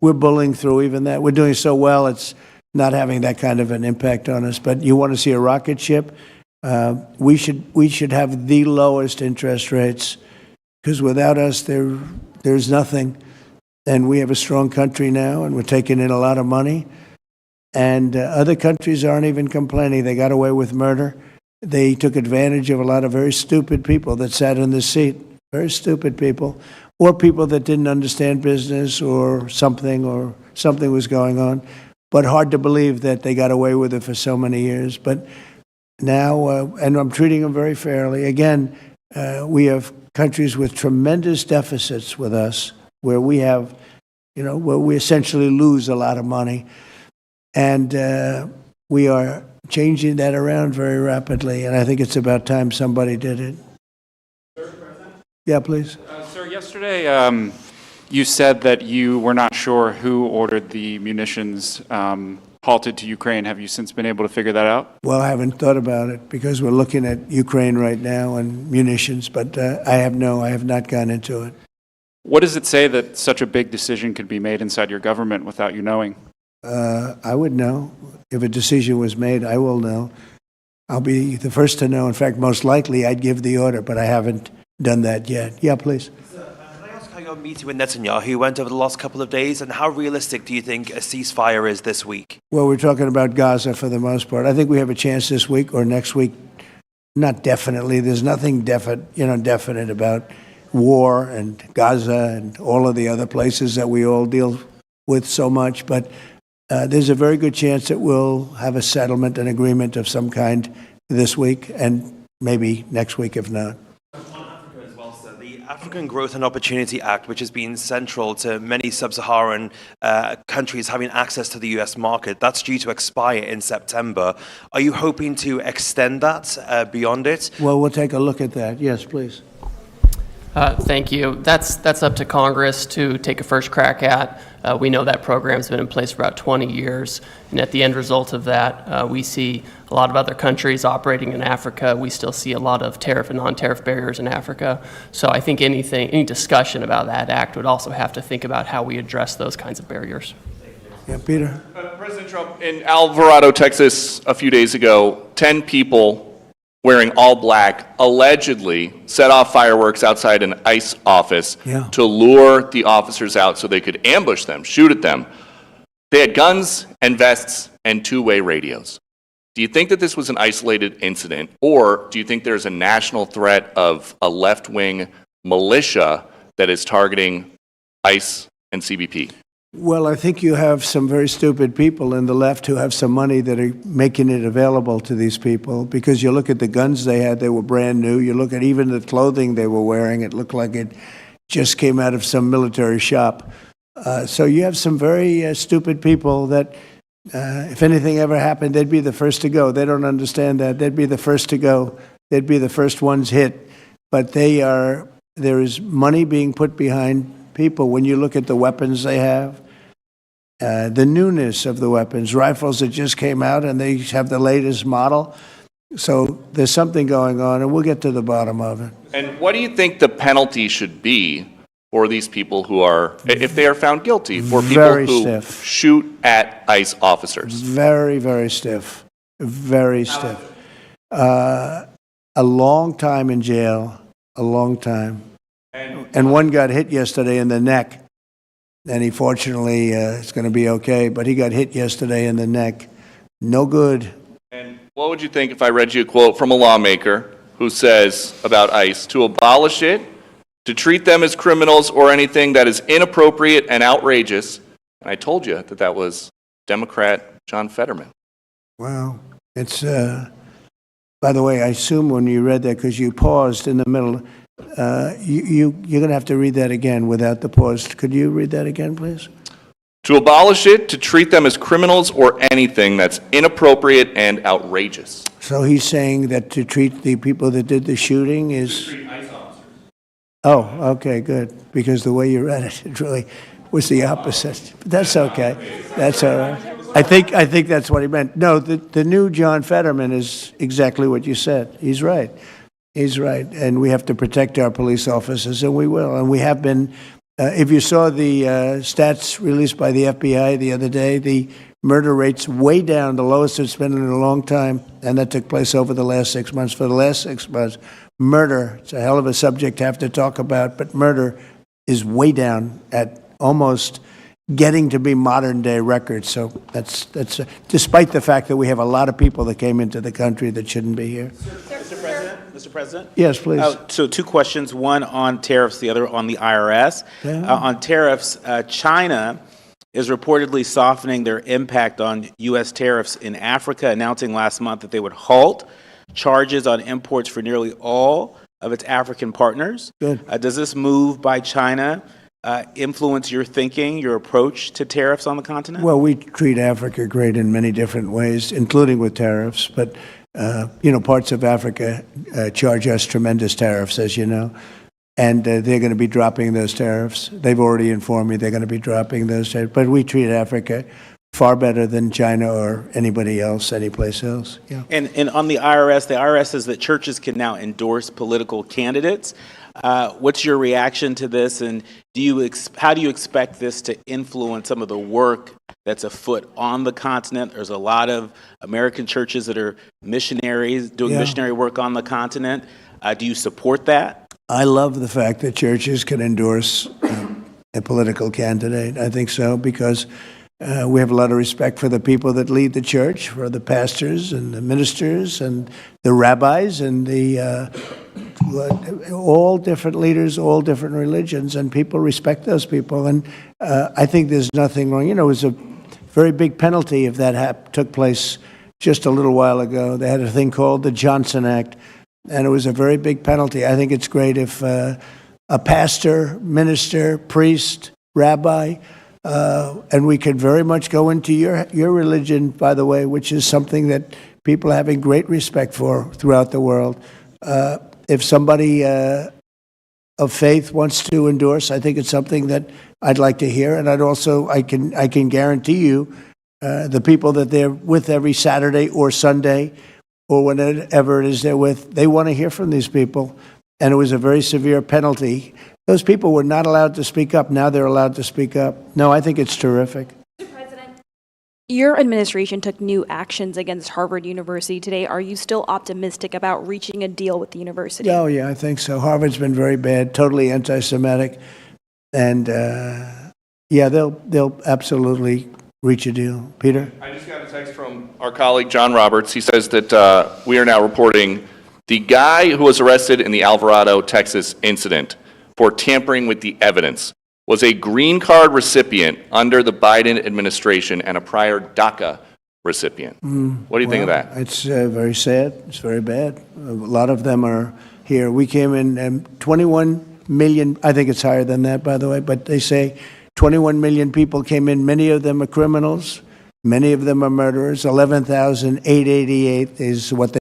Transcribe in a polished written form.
we're bullying through even that. We're doing so well, it's not having that kind of an impact on us. But you want to see a rocket ship? We should have the lowest interest rates, because without us, there's nothing. And we have a strong country now, and we're taking in a lot of money. And other countries aren't even complaining. They got away with murder. They took advantage of a lot of very stupid people that sat in the seat, very stupid people, or people that didn't understand business or something was going on. But hard to believe that they got away with it for so many years. But now, and I'm treating them very fairly. Again, we have countries with tremendous deficits with us, where we have, where we essentially lose a lot of money. And we are changing that around very rapidly, and I think it's about time somebody did it. Sir, President? Yeah, please. Sir, yesterday you said that you were not sure who ordered the munitions halted to Ukraine. Have you since been able to figure that out? Well, I haven't thought about it, because we're looking at Ukraine right now and munitions, but I have not gone into it. What does it say that such a big decision could be made inside your government without you knowing? I would know. If a decision was made, I will know. I'll be the first to know. In fact, most likely I'd give the order, but I haven't done that yet. Yeah, please. Can I ask how your meeting with Netanyahu went over the last couple of days, and how realistic do you think a ceasefire is this week? Well, we're talking about Gaza for the most part. I think we have a chance this week or next week. Not definitely. There's nothing definite about war and Gaza and all of the other places that we all deal with so much, but there's a very good chance that we'll have a settlement, an agreement of some kind this week, and maybe next week if not. On Africa as well, sir. The African Growth and Opportunity Act, which has been central to many sub-Saharan countries having access to the US market, that's due to expire in September. Are you hoping to extend that beyond it? Well, we'll take a look at that. Yes, please. Thank you. That's up to Congress to take a first crack at. We know that program's been in place for about 20 years, and at the end result of that, we see a lot of other countries operating in Africa. We still see a lot of tariff and non-tariff barriers in Africa. So I think any discussion about that act would also have to think about how we address those kinds of barriers. Yeah, Peter. President Trump, in Alvarado, Texas, a few days ago, 10 people wearing all black allegedly set off fireworks outside an ICE office to lure the officers out so they could ambush them, shoot at them. They had guns and vests and two-way radios. Do you think that this was an isolated incident, or do you think there's a national threat of a left-wing militia that is targeting ICE and CBP? Well, I think you have some very stupid people in the left who have some money that are making it available to these people, because you look at the guns they had, they were brand new. You look at even the clothing they were wearing, it looked like it just came out of some military shop. So you have some very stupid people that, if anything ever happened, they'd be the first to go. They don't understand that. They'd be the first to go. They'd be the first ones hit. But there is money being put behind people. When you look at the weapons they have, the newness of the weapons, rifles that just came out and they have the latest model. So there's something going on, and we'll get to the bottom of it. And what do you think the penalty should be for these people who are, if they are found guilty, for people Very who stiff. shoot at ICE officers? Very, very stiff. Very stiff. A long time in jail, a long time. And one got hit yesterday in the neck, and he fortunately is going to be okay, but he got hit yesterday in the neck. No good. And what would you think if I read you a quote from a lawmaker who says about ICE, to abolish it, to treat them as criminals or anything that is inappropriate and outrageous? And I told you that that was Democrat John Fetterman. Wow. It's, by the way, I assume when you read that, because you paused in the middle, you're going to have to read that again without the pause. Could you read that again, please? To abolish it, to treat them as criminals or anything that's inappropriate and outrageous. So he's saying that to treat the people that did the shooting is... To treat ICE officers. Oh, okay, good. Because the way you read it, it really was the opposite. But that's okay. That's all right. I think that's what he meant. No, the new John Fetterman is exactly what you said. He's right. He's right. And we have to protect our police officers, and we will. And we have been If you saw the stats released by the FBI the other day, the murder rate's way down, the lowest it's been in a long time, and that took place over the last 6 months. For the last 6 months, murder, it's a hell of a subject to have to talk about, but murder is way down at almost getting to be modern day records. So that's despite the fact that we have a lot of people that came into the country that shouldn't be here. Mr. President? Yes, please. So two questions, one on tariffs, the other on the IRS. On tariffs, China is reportedly softening their impact on U.S. tariffs in Africa, announcing last month that they would halt charges on imports for nearly all of its African partners. Good. Does this move by China influence your thinking, your approach to tariffs on the continent? Well, we treat Africa great in many different ways, including with tariffs. But, parts of Africa charge us tremendous tariffs, as you know. And they're going to be dropping those tariffs. They've already informed me they're going to be dropping those tariffs. But we treat Africa far better than China or anybody else, anyplace else. Yeah. And on the IRS says that churches can now endorse political candidates. What's your reaction to this, and how do you expect this to influence some of the work that's afoot on the continent? There's a lot of American churches that are missionaries doing missionary work on the continent. Do you support that? I love the fact that churches can endorse a political candidate. I think so, because we have a lot of respect for the people that lead the church, for the pastors and the ministers and the rabbis and all different leaders, all different religions, and people respect those people. And I think there's nothing wrong. It was a very big penalty if that took place just a little while ago. They had a thing called the Johnson Act, and it was a very big penalty. I think it's great if a pastor, minister, priest, rabbi, and we could very much go into your religion, by the way, which is something that people are having great respect for throughout the world. If somebody of faith wants to endorse, I think it's something that I'd like to hear, and I can guarantee you, the people that they're with every Saturday or Sunday or whenever it is they're with, they want to hear from these people, and it was a very severe penalty. Those people were not allowed to speak up. Now they're allowed to speak up. No, I think it's terrific. Mr. President, your administration took new actions against Harvard University today. Are you still optimistic about reaching a deal with the university? Oh, yeah, I think so. Harvard's been very bad, totally anti-Semitic. And, they'll absolutely reach a deal. Peter? I just got a text from our colleague, John Roberts. He says that we are now reporting the guy who was arrested in the Alvarado, Texas incident for tampering with the evidence was a green card recipient under the Biden administration and a prior DACA recipient. What do you think of that? It's very sad. It's very bad. A lot of them are here. We came in 21 million. I think it's higher than that, by the way, but they say 21 million people came in. Many of them are criminals. Many of them are murderers. 11,888 is what they